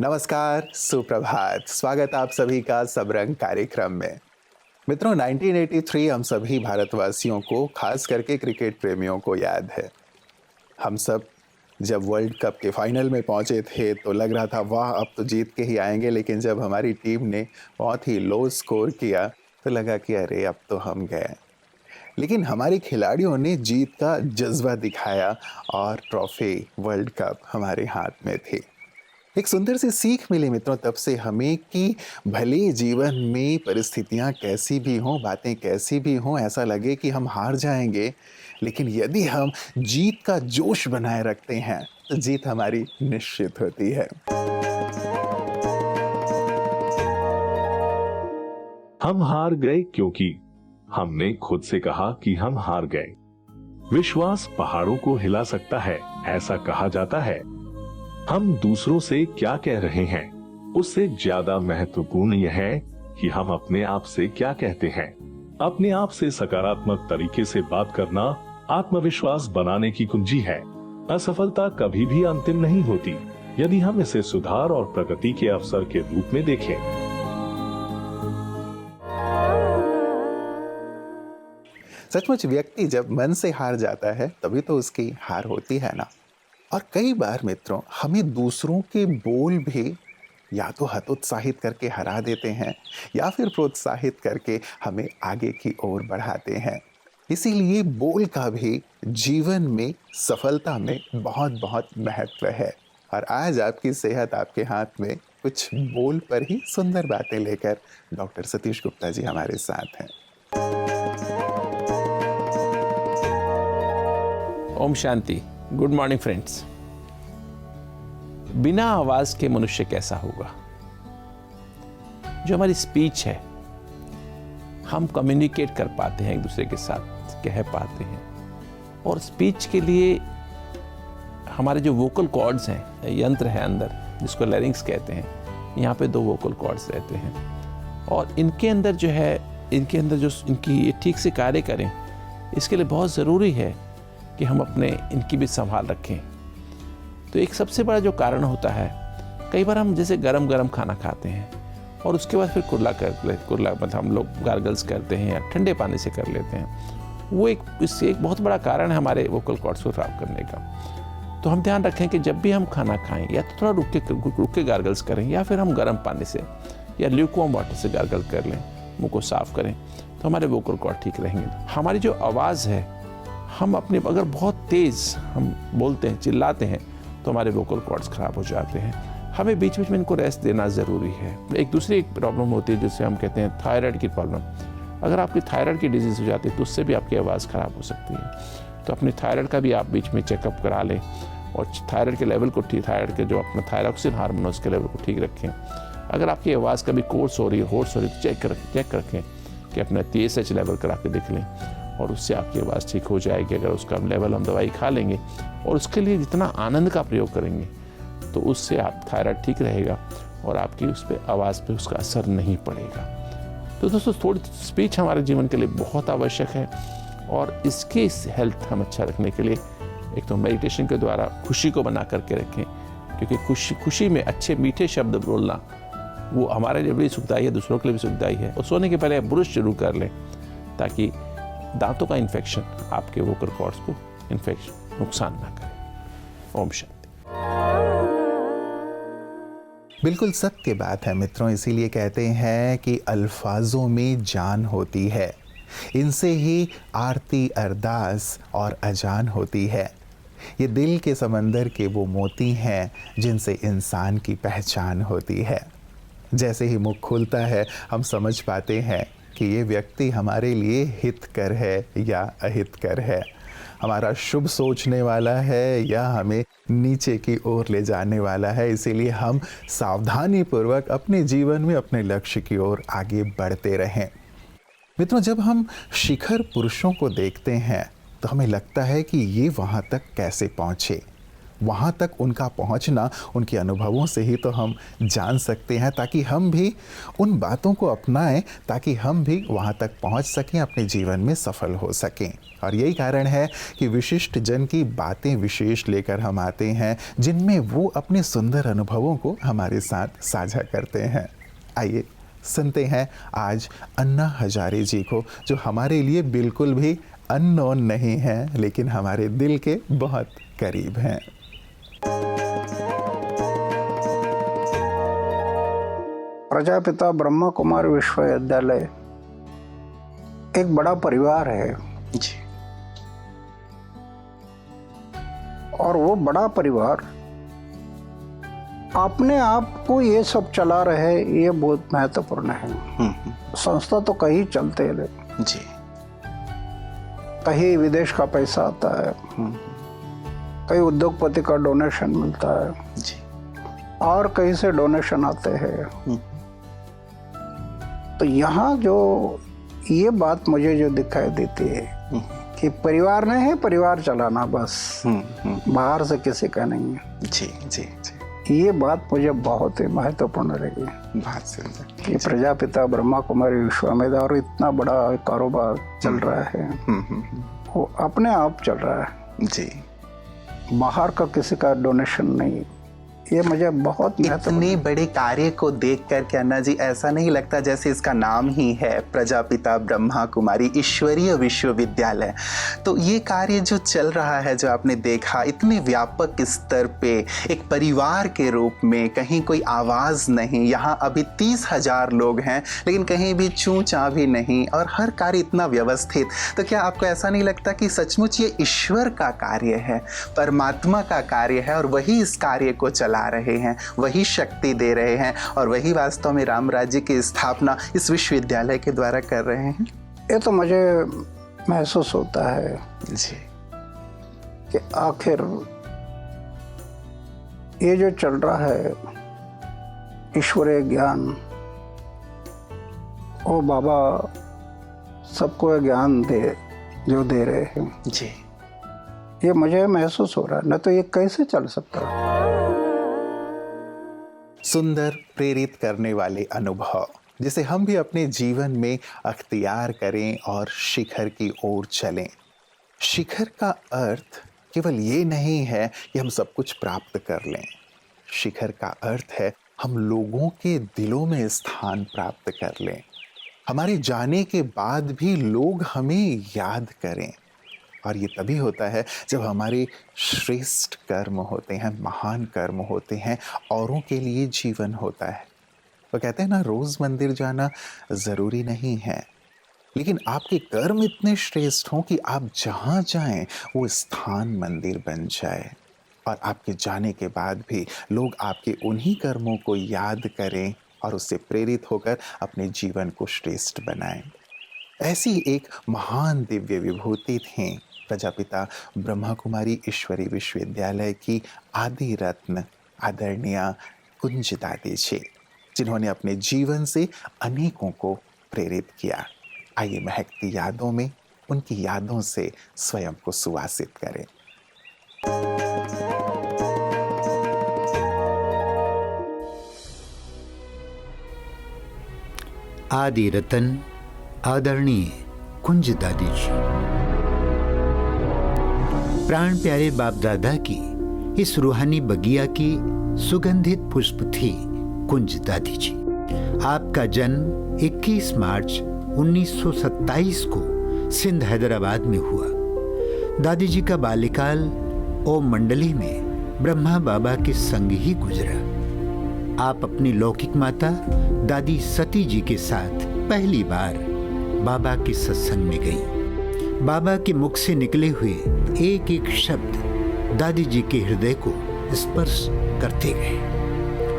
नमस्कार, सुप्रभात। स्वागत आप सभी का सब रंग कार्यक्रम में। मित्रों, 1983 हम सभी भारतवासियों को, खास करके क्रिकेट प्रेमियों को याद है। हम सब जब वर्ल्ड कप के फाइनल में पहुंचे थे तो लग रहा था वाह, अब तो जीत के ही आएंगे। लेकिन जब हमारी टीम ने बहुत ही लो स्कोर किया तो लगा कि अरे अब तो हम गए। लेकिन हमारे खिलाड़ियों ने जीत का जज्बा दिखाया और ट्रॉफी वर्ल्ड कप हमारे हाथ में थी। एक सुंदर सी सीख मिली मित्रों तब से हमें कि भले जीवन में परिस्थितियां कैसी भी हों, बातें कैसी भी हों, ऐसा लगे कि हम हार जाएंगे, लेकिन यदि हम जीत का जोश बनाए रखते हैं तो जीत हमारी निश्चित होती है। हम हार गए क्योंकि हमने खुद से कहा कि हम हार गए। विश्वास पहाड़ों को हिला सकता है, ऐसा कहा जाता है। हम दूसरों से क्या कह रहे हैं, उससे ज्यादा महत्वपूर्ण यह है कि हम अपने आप से क्या कहते हैं। अपने आप से सकारात्मक तरीके से बात करना आत्मविश्वास बनाने की कुंजी है। असफलता कभी भी अंतिम नहीं होती, यदि हम इसे सुधार और प्रगति के अवसर के रूप में देखें। सचमुच व्यक्ति जब मन से हार जाता है तभी तो उसकी हार होती है ना। और कई बार मित्रों हमें दूसरों के बोल भी या तो हतोत्साहित करके हरा देते हैं या फिर प्रोत्साहित करके हमें आगे की ओर बढ़ाते हैं। इसीलिए बोल का भी जीवन में सफलता में बहुत बहुत महत्व है। और आज आपकी सेहत आपके हाथ में, कुछ बोल पर ही सुंदर बातें लेकर डॉक्टर सतीश गुप्ता जी हमारे साथ हैं। ओम शांति। Good morning friends. बिना आवाज के मनुष्य कैसा होगा? जो हमारी स्पीच है, हम कम्युनिकेट कर पाते हैं, एक दूसरे के साथ कह पाते हैं। और स्पीच के लिए हमारे जो वोकल कॉर्ड्स हैं, यंत्र है अंदर जिसको लैरिंक्स कहते हैं, यहाँ पे 2 वोकल कॉर्ड्स रहते हैं। और इनके अंदर जो है, इनके अंदर जो इनकी ये ठीक से कार्य करें, इसके लिए बहुत ज़रूरी है कि हम अपने इनकी भी संभाल रखें। तो एक सबसे बड़ा जो कारण होता है, कई बार हम जैसे गरम गरम खाना खाते हैं और उसके बाद फिर कुल्ला मतलब हम लोग गार्गल्स करते हैं या ठंडे पानी से कर लेते हैं। वो इससे एक बहुत बड़ा कारण है हमारे वोकल कॉर्ड्स को खराब करने का। तो हम ध्यान रखें कि जब भी हम खाना खाएं या तो थोड़ा रुक के गार्गल्स करें या फिर हम गर्म पानी से या ल्यूकवार्म वाटर से गार्गल कर लें, मुँह को साफ करें, तो हमारे वोकल कॉर्ड ठीक रहेंगे। हमारी जो आवाज़ है, हम अपने अगर बहुत तेज़ हम बोलते हैं, चिल्लाते हैं, तो हमारे वोकल कॉर्ड्स खराब हो जाते हैं। हमें बीच बीच में इनको रेस्ट देना ज़रूरी है। एक दूसरी प्रॉब्लम होती है जिसे हम कहते हैं थायराइड की प्रॉब्लम। अगर आपकी थायराइड की डिजीज़ हो जाती है तो उससे भी आपकी आवाज़ ख़राब हो सकती है। तो अपनी थायराइड का भी आप बीच में चेकअप करा लें और थायराइड के लेवल को ठीक, थायराइड के जो अपना थायरॉक्सिन हार्मोन उसके लेवल को ठीक रखें। अगर आपकी आवाज़ कभी कोर्स हो रही है, होर्स हो रही है, तो चेक रखें कि अपना TSH लेवल करा के देख लें और उससे आपकी आवाज़ ठीक हो जाएगी। अगर उसका लेवल हम दवाई खा लेंगे और उसके लिए जितना आनंद का प्रयोग करेंगे तो उससे आप थायराइड ठीक रहेगा और आपकी उस पर आवाज़ पे उसका असर नहीं पड़ेगा। तो दोस्तों, थोड़ी स्पीच हमारे जीवन के लिए बहुत आवश्यक है। और इसके हेल्थ हम अच्छा रखने के लिए एक तो मेडिटेशन के द्वारा खुशी को बना करके रखें, क्योंकि खुशी में अच्छे मीठे शब्द बोलना वो हमारे लिए भी सुखदायी है, दूसरों के लिए भी सुखदायी है। और सोने के पहले ब्रश जरूर कर लें ताकि दांतों का इन्फेक्शन आपके वोकल कॉर्ड्स को नुकसान ना करे। ओम शांति। बिल्कुल सत्य बात है मित्रों। इसीलिए कहते हैं कि अल्फाजों में जान होती है, इनसे ही आरती, अरदास और अजान होती है। ये दिल के समंदर के वो मोती हैं जिनसे इंसान की पहचान होती है। जैसे ही मुख खुलता है हम समझ पाते हैं कि ये व्यक्ति हमारे लिए हितकर है या अहितकर है, हमारा शुभ सोचने वाला है या हमें नीचे की ओर ले जाने वाला है। इसीलिए हम सावधानी पूर्वक अपने जीवन में अपने लक्ष्य की ओर आगे बढ़ते रहें। मित्रों, जब हम शिखर पुरुषों को देखते हैं तो हमें लगता है कि ये वहाँ तक कैसे पहुँचे। वहाँ तक उनका पहुँचना उनके अनुभवों से ही तो हम जान सकते हैं, ताकि हम भी उन बातों को अपनाएं, ताकि हम भी वहाँ तक पहुँच सकें, अपने जीवन में सफल हो सकें। और यही कारण है कि विशिष्ट जन की बातें विशेष लेकर हम आते हैं, जिनमें वो अपने सुंदर अनुभवों को हमारे साथ साझा करते हैं। आइए सुनते हैं आज अन्ना हजारे जी को, जो हमारे लिए बिल्कुल भी अननोन नहीं हैं, लेकिन हमारे दिल के बहुत करीब हैं। प्रजापिता ब्रह्मा कुमारी विश्वविद्यालय एक बड़ा परिवार है जी, और वो बड़ा परिवार अपने आप को ये सब चला रहे, ये बहुत महत्वपूर्ण है। संस्था तो कहीं चलते हैं जी, कहीं विदेश का पैसा आता है, कहीं उद्योगपति का डोनेशन मिलता है जी, और कहीं से डोनेशन आते हैं। तो यहाँ जो ये बात मुझे जो दिखाई देती है कि परिवार नहीं है, परिवार चलाना बस, बाहर से किसी का नहीं है जी जी जी। ये बात मुझे बहुत ही महत्वपूर्ण लगी। बहुत सुंदर कि प्रजापिता ब्रह्मा कुमारी विश्वविद्यालय और इतना बड़ा कारोबार चल रहा है, वो अपने आप चल रहा है जी, बाहर का किसी का डोनेशन नहीं। ये मुझे बहुत इतने बड़े कार्य को देखकर के अन्ना जी ऐसा नहीं लगता जैसे इसका नाम ही है प्रजापिता ब्रह्मा कुमारी ईश्वरीय विश्वविद्यालय। तो ये कार्य जो चल रहा है, जो आपने देखा इतने व्यापक स्तर पे, एक परिवार के रूप में, कहीं कोई आवाज नहीं, यहाँ अभी 30,000 लोग हैं लेकिन कहीं भी चूं चा भी नहीं, और हर कार्य इतना व्यवस्थित। तो क्या आपको ऐसा नहीं लगता कि सचमुच ये ईश्वर का कार्य है, परमात्मा का कार्य है, और वही इस कार्य को चला रहे हैं, वही शक्ति दे रहे हैं, और वही वास्तव में राम राज्य की स्थापना इस विश्वविद्यालय के द्वारा कर रहे हैं? ये तो मुझे महसूस होता है जी कि आखिर ये जो चल रहा है ईश्वरीय ज्ञान, वो बाबा सबको ज्ञान जो दे रहे हैं जी, ये मुझे महसूस हो रहा है, न तो ये कैसे चल सकता है। सुंदर प्रेरित करने वाले अनुभव जिसे हम भी अपने जीवन में अख्तियार करें और शिखर की ओर चलें। शिखर का अर्थ केवल ये नहीं है कि हम सब कुछ प्राप्त कर लें। शिखर का अर्थ है हम लोगों के दिलों में स्थान प्राप्त कर लें, हमारे जाने के बाद भी लोग हमें याद करें। और ये तभी होता है जब हमारे श्रेष्ठ कर्म होते हैं, महान कर्म होते हैं, औरों के लिए जीवन होता है। तो कहते हैं ना, रोज मंदिर जाना जरूरी नहीं है, लेकिन आपके कर्म इतने श्रेष्ठ हों कि आप जहाँ जाएं वो स्थान मंदिर बन जाए, और आपके जाने के बाद भी लोग आपके उन्हीं कर्मों को याद करें और उससे प्रेरित होकर अपने जीवन को श्रेष्ठ बनाएं। ऐसी एक महान दिव्य विभूति थी प्रजापिता ब्रह्मा कुमारी ईश्वरी विश्वविद्यालय की आदि रत्न आदरणीय कुंज दादी जी, जिन्होंने अपने जीवन से अनेकों को प्रेरित किया। आइए महकती यादों में उनकी यादों से स्वयं को सुवासित करें। आदि रतन आदरणीय कुंज दादी जी, प्राण प्यारे बाप दादा की इस रूहानी बगिया की सुगंधित पुष्प थी कुंज दादी जी। आपका जन्म 21 मार्च 1927 को सिंध हैदराबाद में हुआ। दादी जी का बाल्यकाल ओम मंडली में ब्रह्मा बाबा के संग ही गुजरा। आप अपनी लौकिक माता दादी सती जी के साथ पहली बार बाबा के सत्संग में गई। बाबा के मुख से निकले हुए एक एक शब्द दादी जी के हृदय को स्पर्श करते गए,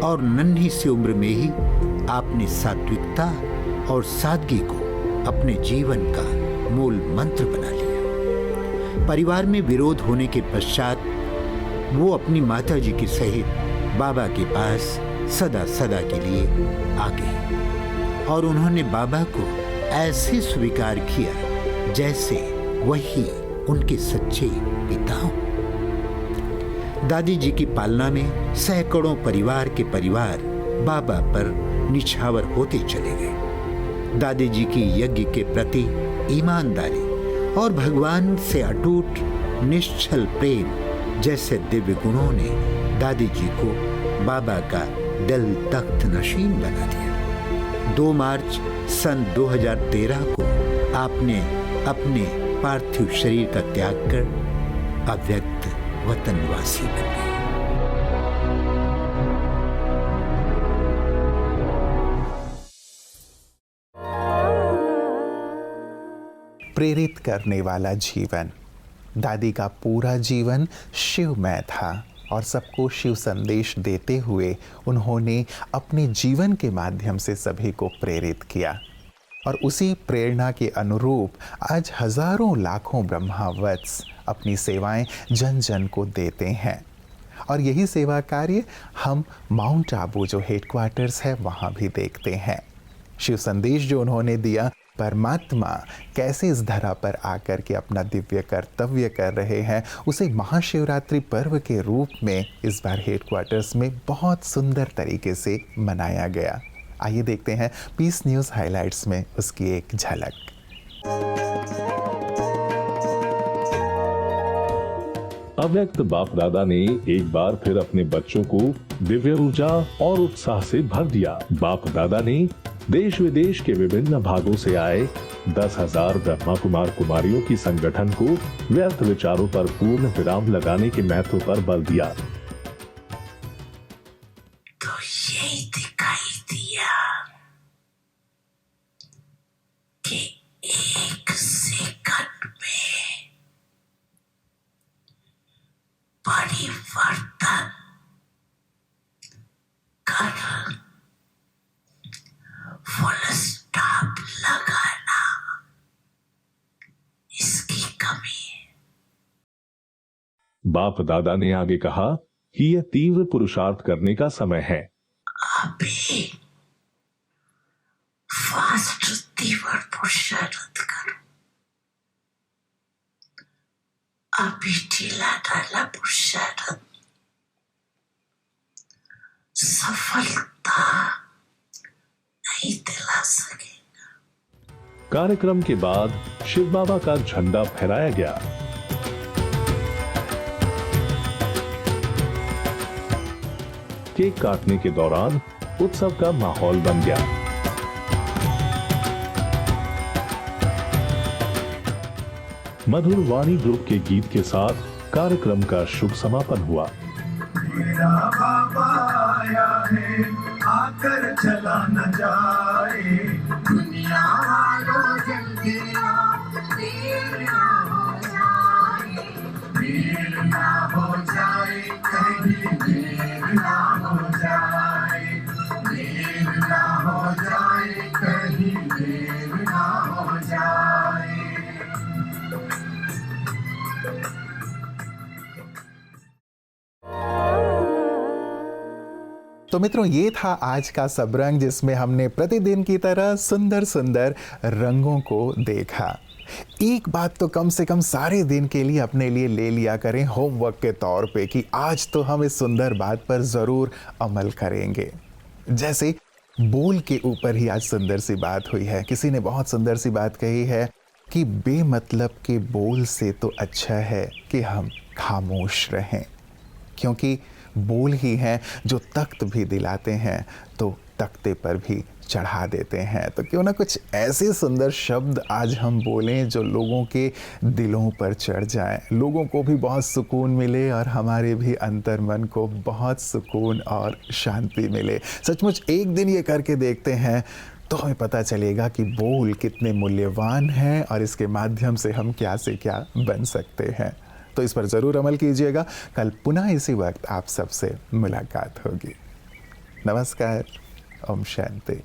और नन्ही सी उम्र में ही आपने सात्विकता और सादगी को अपने जीवन का मूल मंत्र बना लिया। परिवार में विरोध होने के पश्चात वो अपनी माता जी के सहित बाबा के पास सदा सदा के लिए आ गए, और उन्होंने बाबा को ऐसे स्वीकार किया जैसे वही उनके सच्चे पिता हों। दादी जी की पालना में सैकड़ों परिवार के परिवार बाबा पर निछावर होते चले गए। दादी जी की यज्ञ के प्रति ईमानदारी और भगवान से अटूट निश्चल प्रेम जैसे दिव्य गुणों ने दादी जी को बाबा का दिल तख्त नशीन बना दिया। 2 मार्च सन 2013 को आपने अपने पार्थिव शरीर का त्याग कर अव्यक्त वतनवासी बन गए। प्रेरित करने वाला जीवन। दादी का पूरा जीवन शिवमय था और सबको शिव संदेश देते हुए उन्होंने अपने जीवन के माध्यम से सभी को प्रेरित किया और उसी प्रेरणा के अनुरूप आज हजारों लाखों ब्रह्मावत्स अपनी सेवाएं जन जन को देते हैं। और यही सेवा कार्य हम माउंट आबू जो हेडक्वार्टर्स है वहाँ भी देखते हैं। शिव संदेश जो उन्होंने दिया, परमात्मा कैसे इस धरा पर आकर के अपना दिव्य कर्तव्य कर रहे हैं, उसे महाशिवरात्रि पर्व के रूप में इस बार हेडक्वार्टर्स में बहुत सुंदर तरीके से मनाया गया। आइए देखते हैं पीस न्यूज़ हाइलाइट्स में उसकी एक झलक। अव्यक्त बाप दादा ने एक बार फिर अपने बच्चों को दिव्य ऊर्जा और उत्साह से भर दिया। बाप दादा ने देश विदेश के विभिन्न भागों से आए 10,000 ब्रह्मा कुमार कुमारियों की संगठन को व्यर्थ विचारों पर पूर्ण विराम लगाने के महत्व पर बल दिया। तो यही दिखाई दिया कि एक सेकंड में परिवर्तन कर फुल स्टॉप लगाना इसकी कमी है। बाप दादा ने आगे कहा कि यह तीव्र पुरुषार्थ करने का समय है। अभी फास्ट तीव्र पुरुषार्थ करो, अभी ढीला ढाला पुरुषार्थ सफलता नहीं दिला सकेगा। कार्यक्रम के बाद शिव बाबा का झंडा फहराया गया। केक काटने के दौरान उत्सव का माहौल बन गया। मधुर वाणी ग्रुप के गीत के साथ कार्यक्रम का शुभ समापन हुआ। मेरा बाबा आया है, आकर चला न जाए, दुनिया वालों जल्दी आओ, देर ना हो जाए, देर ना हो जाए, कहीं देर ना हो जाए, देर ना हो जाए, कहीं देर ना हो जाए। तो मित्रों, ये था आज का सबरंग जिसमें हमने प्रतिदिन की तरह सुंदर सुंदर रंगों को देखा। एक बात तो कम से कम सारे दिन के लिए अपने लिए ले लिया करें होमवर्क के तौर पे कि आज तो हम इस सुंदर बात पर ज़रूर अमल करेंगे। जैसे बोल के ऊपर ही आज सुंदर सी बात हुई है। किसी ने बहुत सुंदर सी बात कही है कि बेमतलब के बोल से तो अच्छा है कि हम खामोश रहें, क्योंकि बोल ही हैं जो तख्त भी दिलाते हैं तो तख्ते पर भी चढ़ा देते हैं। तो क्यों ना कुछ ऐसे सुंदर शब्द आज हम बोलें जो लोगों के दिलों पर चढ़ जाएं, लोगों को भी बहुत सुकून मिले और हमारे भी अंतर मन को बहुत सुकून और शांति मिले। सचमुच एक दिन ये करके देखते हैं तो हमें पता चलेगा कि बोल कितने मूल्यवान हैं और इसके माध्यम से हम क्या से क्या बन सकते हैं। तो इस पर ज़रूर अमल कीजिएगा। कल पुनः इसी वक्त आप सबसे मुलाकात होगी। नमस्कार। ओम शांति।